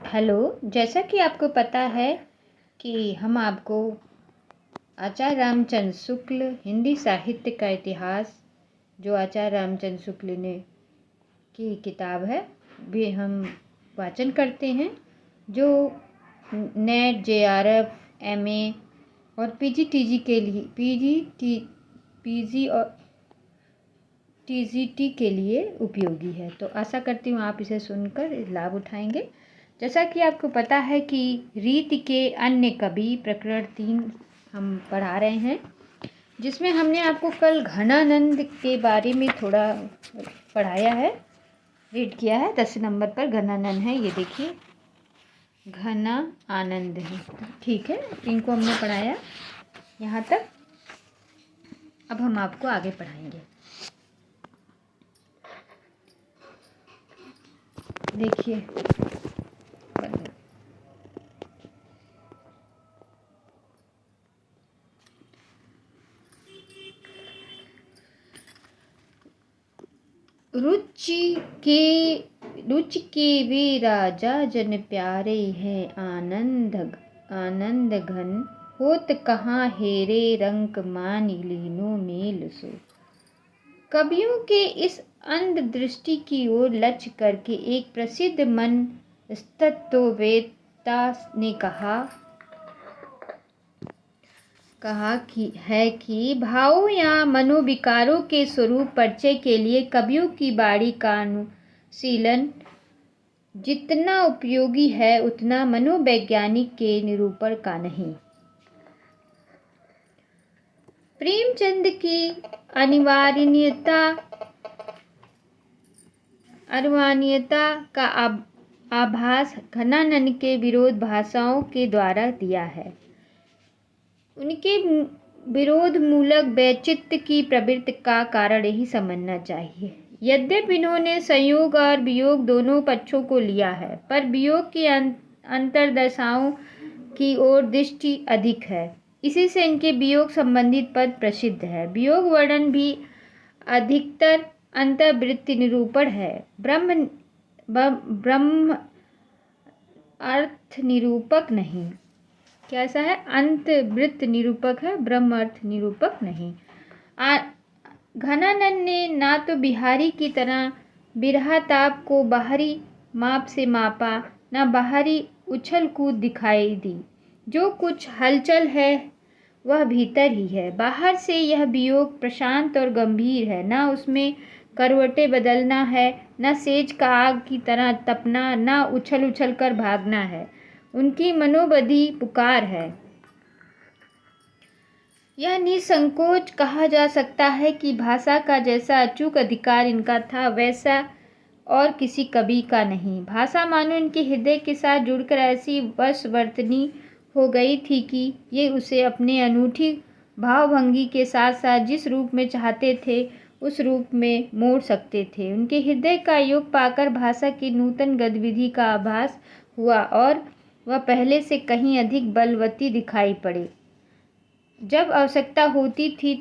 Hello, जैसा कि आपको पता है कि हम आपको आचार्य रामचंद्र शुक्ल हिंदी साहित्य का इतिहास, जो आचार्य रामचंद्र शुक्ल ने की किताब है, भी हम वाचन करते हैं। जो नेट, जेआरएफ, एमए और पीजीटीजी के लिए पीजी और टीजीटी के लिए उपयोगी है। तो आशा करती हूँ आप इसे सुनकर लाभ उठाएंगे। जैसा कि आपको पता है कि रीत के अन्य कवि प्रकरण 3 हम पढ़ा रहे हैं, जिसमें हमने आपको कल घनानंद के बारे में थोड़ा पढ़ाया है, रीड किया है। 10 नंबर पर घनानंद है, ये देखिए, घना आनंद है। ठीक है, इनको हमने पढ़ाया यहाँ तक। अब हम आपको आगे पढ़ाएंगे। देखिए, रुचि के वे राजा जन प्यारे हैं, आनंद घन होत कहाँ हेरे रंक मानी लीनो मेल सो। कवियों के इस अंध दृष्टि की ओर लक्ष्य करके एक प्रसिद्ध मन तत्ववेत्ता ने कहा कि भावों या मनोविकारों के स्वरूप परिचय के लिए कवियों की बाणी का अनुशीलन जितना उपयोगी है, उतना मनोवैज्ञानिक के निरूपण का नहीं। प्रेमचंद की अनिवार्यता का आभास घनानंद के विरोध भाषाओं के द्वारा दिया है। उनके विरोध मूलक वैचित्र्य की प्रवृत्ति का कारण यही समझना चाहिए। यद्यपि इन्होंने संयोग और वियोग दोनों पक्षों को लिया है, पर वियोग की अंतर्दशाओं की ओर दृष्टि अधिक है। इसी से इनके वियोग संबंधित पद प्रसिद्ध है। वियोग वर्णन भी अधिकतर अंतर्वृत्ति निरूपण है, ब्रह्म अर्थ निरूपक नहीं। कैसा है? अंतर्वृत्त निरूपक है, ब्रह्म अर्थ निरूपक नहीं। घनानंद ने ना तो बिहारी की तरह बिरहा-ताप को बाहरी माप से मापा, ना बाहरी उछल कूद दिखाई दी। जो कुछ हलचल है वह भीतर ही है। बाहर से यह वियोग प्रशांत और गंभीर है, ना उसमें करवटें बदलना है, ना सेज का आग की तरह तपना, ना उछल उछल कर भागना है। उनकी मनोबधी पुकार है। यह निसंकोच कहा जा सकता है कि भाषा का जैसा अचूक अधिकार इनका था, वैसा और किसी कवि का नहीं। भाषा मानो इनके हृदय के साथ जुड़कर ऐसी वशवर्तनी हो गई थी कि ये उसे अपने अनूठी भावभंगी के साथ साथ जिस रूप में चाहते थे उस रूप में मोड़ सकते थे। उनके हृदय का योग पाकर भाषा की नूतन गतिविधि का आभास हुआ और वह पहले से कहीं अधिक बलवती दिखाई पड़े। जब आवश्यकता होती थी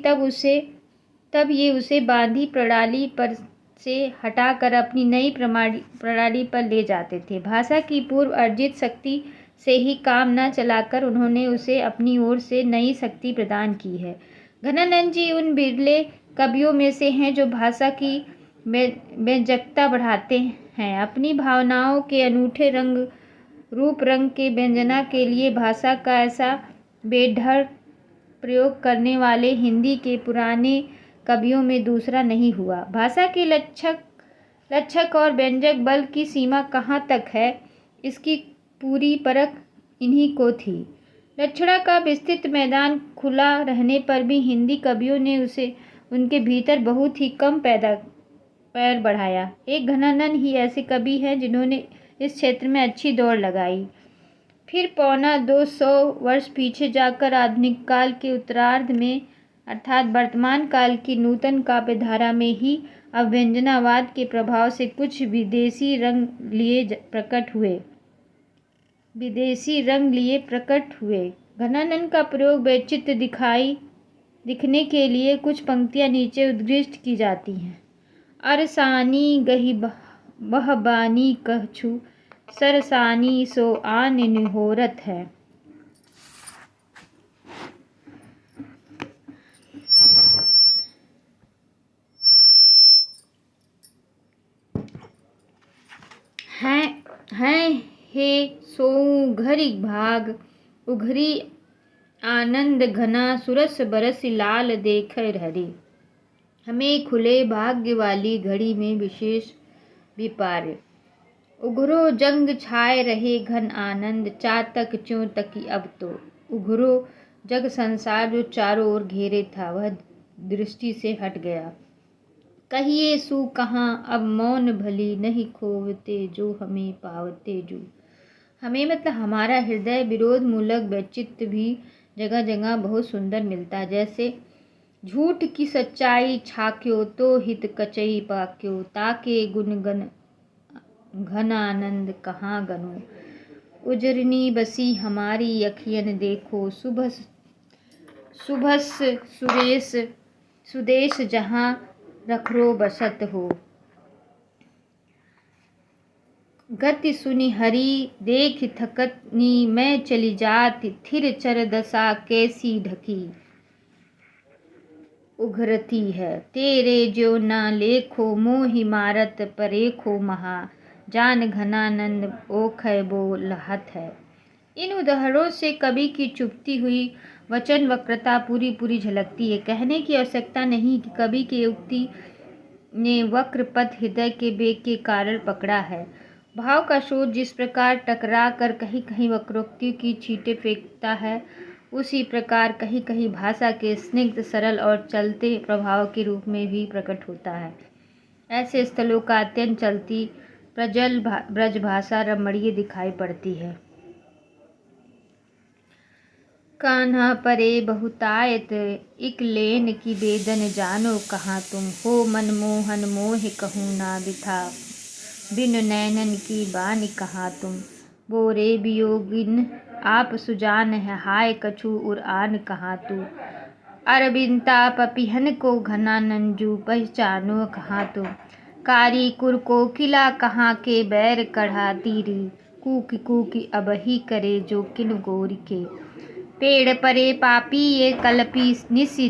तब ये उसे बांधी प्रणाली पर से हटाकर अपनी नई प्रणाली पर ले जाते थे। भाषा की पूर्व अर्जित शक्ति से ही काम न चलाकर उन्होंने उसे अपनी ओर से नई शक्ति प्रदान की है। घनानंद जी उन बिरले कवियों में से हैं जो भाषा की व्यंजकता बढ़ाते हैं। अपनी भावनाओं के अनूठे रूप रंग के व्यंजना के लिए भाषा का ऐसा बेढर प्रयोग करने वाले हिंदी के पुराने कवियों में दूसरा नहीं हुआ। भाषा के लक्षक और व्यंजक बल की सीमा कहाँ तक है, इसकी पूरी परख इन्हीं को थी। लक्षणा का विस्तृत मैदान खुला रहने पर भी हिंदी कवियों ने उनके भीतर बहुत ही कम पैर बढ़ाया। एक घनानंद ही ऐसे कवि हैं जिन्होंने इस क्षेत्र में अच्छी दौड़ लगाई। फिर 250 वर्ष पीछे जाकर आधुनिक काल के उत्तरार्ध में अर्थात वर्तमान काल की नूतन काव्य धारा में ही अव्यंजनावाद के प्रभाव से कुछ विदेशी रंग लिए प्रकट हुए। घनानंद का प्रयोग वैचित्र्य दिखने के लिए कुछ पंक्तियां नीचे उद्घृष्ट की जाती हैं। अरसानी गही बहबानी कहछु सरसानी सो आन निहोरत है। हैं हे सोऊं घरी भाग उघरी आनंद घना सुरस बरस लाल देख हरी। हमें खुले भाग्य वाली घड़ी में विशेष विपार्य उघरो जंग छाए रहे घन आनंद चातक च्यों तकी अब तो उघरो जग संसार जो चारों ओर घेरे था वह दृष्टि से हट गया। कहिए सू कहाँ अब मौन भली नहीं खोवते जो हमें पावते जो। हमें मतलब हमारा हृदय विरोध मूलक वैचित्य भी जगह जगह बहुत सुंदर मिलता है। जैसे झूठ की सच्चाई छाक्यो तो हित कचई पाक्यो ताके गुणगन घन आनंद कहाँ गनो। उजरनी बसी हमारी अखियन देखो सुभस सुरेश सुदेश जहाँ रखरो बसत हो। गति सुनि हरी देख थकनी मैं चली जाती थिर चर दशा कैसी ढकी उघरती है। तेरे जो ना लेखो मोहि मारत परेखो महा जान घनानंद ओखय बो लहत है। इन उदाहरणों से कवि की चुभती हुई वचन वक्रता पूरी झलकती है। कहने की आवश्यकता नहीं कि कवि की उक्ति ने वक्र पथ हृदय के वेग के कारण पकड़ा है। भाव का स्रोत जिस प्रकार टकरा कर कहीं कहीं वक्रोक्ति की छींटे फेंकता है उसी प्रकार कहीं कहीं भाषा के स्निग्ध सरल और चलते प्रभाव के रूप में भी प्रकट होता है। ऐसे स्थलों का अत्यंत चलती प्रजल ब्रज भाषा रमणीय दिखाई पड़ती है। कान्हा परे बहुतायत इक लेन की बेदन जानो कहाँ तुम हो मनमोहन मोह कहूँ ना बिथा बिन नैनन की बानी कहाँ तुम बोरे वियोगिन आप सुजान है हाय कछु उर आन कहाँ तू अरबिंता पपिहन को घना नंजू पहचानो कहाँ तुम कारी कुर को किला कहाँ के बैर कढ़ा तीरी कूकी अबही करे जो किन गोरी के पेड़ परे पापी ये कल्पी निसि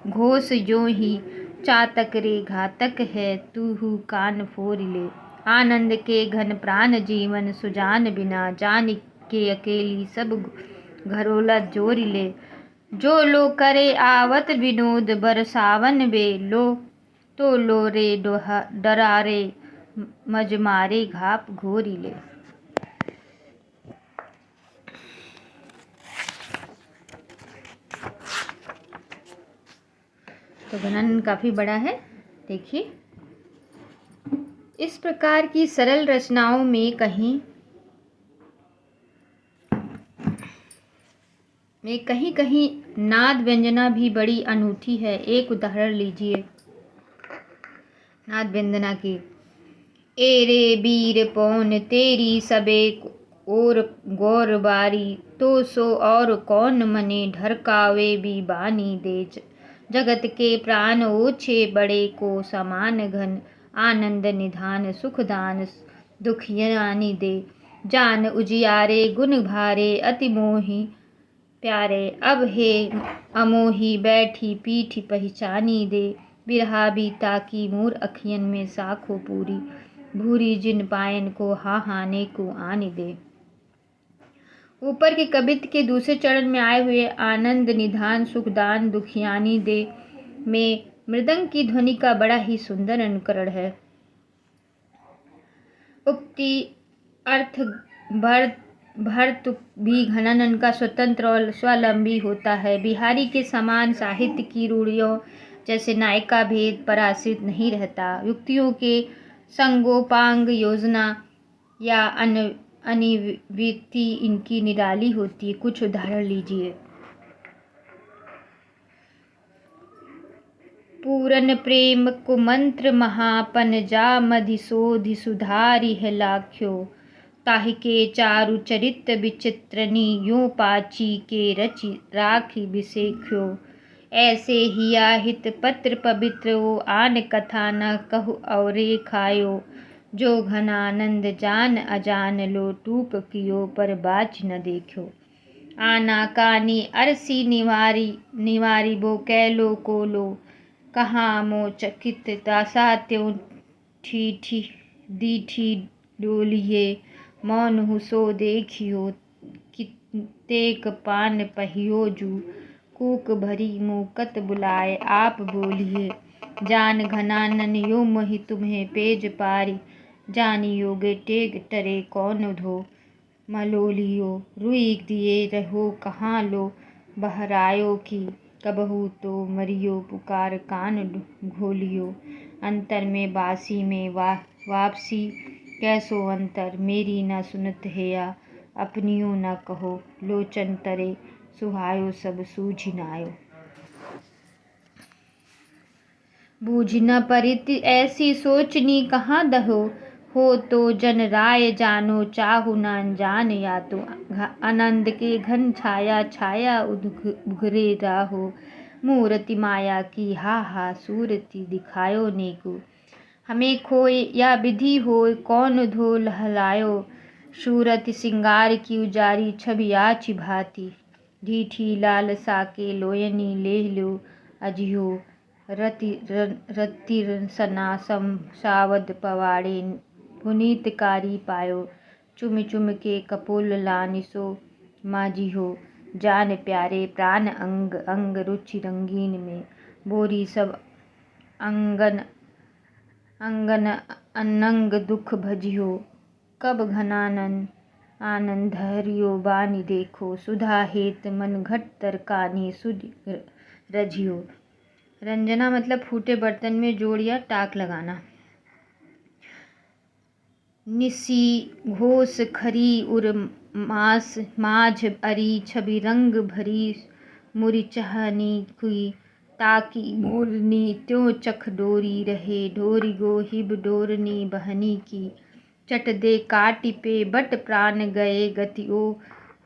घोष जो ही चातक रे घातक है तू हु कान फोर ले आनंद के घन प्राण जीवन सुजान बिना जान के अकेली सब घरोला जोरी ले जो लो करे आवत विनोद बरसावन बे लो तो लो रे डरारे मजमारे घाप घोरी ले। तो घनानंद काफी बड़ा है। देखिए इस प्रकार की सरल रचनाओं में कहीं नाद व्यंजना भी बड़ी अनूठी है। एक उदाहरण लीजिए नाद व्यंजना की। एरे वीर पौन तेरी सबे और गौर बारी तो सो और कौन मने ढरकावे भी बानी दे जगत के प्राण ओछे बड़े को समान घन आनंद निधान सुखदान दुखियानी दे जान उजियारे गुण भारे अति मोही प्यारे अब हे अमोही बैठी पीठी पहचानी दे बिरहा बीता की मोर अखियन में साखो पूरी भूरी जिन पायन को हाने को आने दे। ऊपर के कवित्व के दूसरे चरण में आए हुए आनंद निधान सुखदान दुखियानी दे में मृदंग की ध्वनि का बड़ा ही सुंदर अनुकरण है। उक्ति अर्थ भर्त भी घनानंद का स्वतंत्र और स्वावलंबी होता है। बिहारी के समान साहित्य की रूढ़ियों जैसे नायिका भेद पर आश्रित नहीं रहता। युक्तियों के संगोपांग योजना या अनिवृत्ति इनकी निराली होती है। कुछ उदाहरण लीजिए। पूरन प्रेम को मंत्र महापन जा मधिशोधि सुधारि है लाख्यो ताहिके चारु चरित विचित्रनी यो पाची के रचि राखी विसेख्यो ऐसे हिया हित पत्र पवित्र ओ आन कथा न कहु औरे खायो जो घनानंद जान अजान लो, टूक कियो पर बाच न देखो। आना कानी अरसी निवारी बो कैलो कोलो, कहाँ मो चकित तासा त्यों ठीठी दीठी डोलिए। मौन हुसो देखियो कितेक पान पहियो जू, कूक भरी मूकत बुलाए आप बोलिए। जान घनानन यो मही तुम्हें पेज पारी, जानियो टेग टरे कौन धो। मलोलियो रुई दिए रहो कहाँ लो, बहरायो की कबहू तो मरियो पुकार कान घोलियो। अंतर में बासी में वापसी कैसो अंतर, मेरी न सुनत हैया अपनियो न कहो। लोचन तरे सुहायो सब सूझि नायो, बूझ न परित ऐसी सोचनी कहाँ दहो। हो तो जन राय जानो चाहु न अनजान, या तो आनंद के घन छाया छाया उघरे राहो। मूरति माया की हा हा सूरति दिखायो नेको, हमें खोए या विधि होय कौन धो लहलायो। सूरति सिंगार की उजारी छवि आछि भांति, ढीठी लालसा के लोयनी ले लो अजियो। रति सना सावद पवाड़े पुनीतकारी पायो, चुम चुम के कपोल लानिसो माजिहो। जान प्यारे प्राण अंग अंग रुचि रंगीन में, बोरी सब अंगन अंगन अनंग दुख भजियो। कब घनानन आनंद हरियो बानी देखो, सुधा हेत मन घट तरकानी सुधि रजियो। रंजना मतलब फूटे बर्तन में जोड़ या टाक लगाना। निसी घोष खरी उर मास माझ अरी, छवि रंग भरी मुरी चहनी हुई। ताकि मोरनी त्यों चख डोरी रहे, डोरी गो हिब डोरनी बहनी की। चट दे काटी पे बट प्राण गए गति ओ,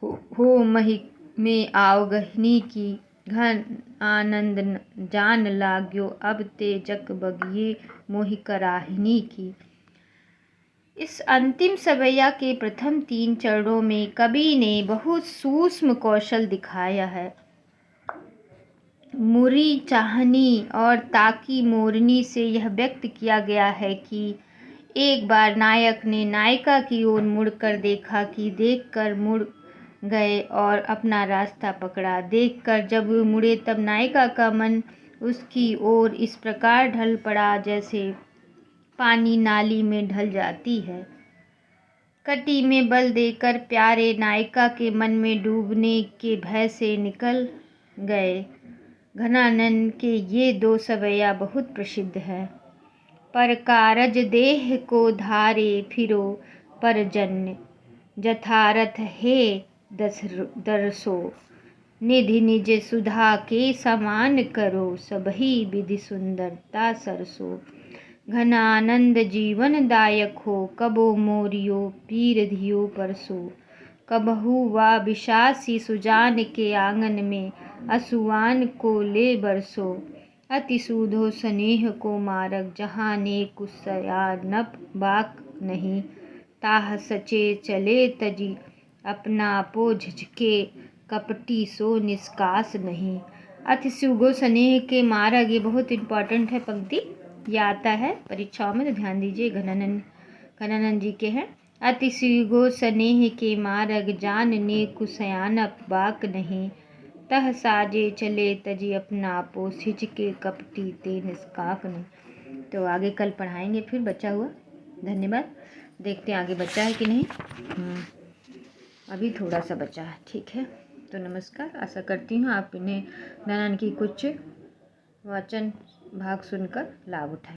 हो मही में आओ गहनी की। घन आनंद जान लाग्यो अब ते जक बगिए मोहि कराहिनी की। इस अंतिम सवैया के प्रथम 3 चरणों में कवि ने बहुत सूक्ष्म कौशल दिखाया है। मुरी चाहनी और ताकी मोरनी से यह व्यक्त किया गया है कि एक बार नायक ने नायिका की ओर मुड़कर देखा कि देखकर मुड़ गए और अपना रास्ता पकड़ा। देखकर जब मुड़े तब नायिका का मन उसकी ओर इस प्रकार ढल पड़ा जैसे पानी नाली में ढल जाती है। कटी में बल देकर प्यारे नायिका के मन में डूबने के भय से निकल गए। घनानन के ये 2 सवैया बहुत प्रसिद्ध है। पर कारज देह को धारे फिरो परजन्य, जथारथ हे दरसो। निधि निज सुधा के समान करो, सबही विधि सुंदरता सरसो। घनानंद जीवन दायक हो, कबो मोरियो पीर धियो परसो। कबहू वा विशासी सुजान के आंगन में, असुआन को ले बरसो। अति सूधो स्नेह को मारक, जहाँ ने कुसयानप बाक नहीं। ताह सचे चले तजी अपना पो झिझके, कपटी सो निष्कास नहीं। अति सूधो स्नेह के मारक, ये बहुत इम्पोर्टेंट है पंक्ति, ये आता है परीक्षाओं में तो ध्यान दीजिए। घनानंद जी के हैं। अति सूधो स्नेह के मारक, जान ने कुसयानप बाक नहीं। तह साजे चले तजी अपना पो, झिझके कपटी ते निष्काक नहीं। तो आगे कल पढ़ाएंगे फिर बचा हुआ। धन्यवाद। देखते हैं आगे बचा है कि नहीं। अभी थोड़ा सा बचा है, ठीक है। तो नमस्कार। आशा करती हूँ आप इन्हें घनानंद की कुछ वाचन भाग सुनकर लाभ उठाएं।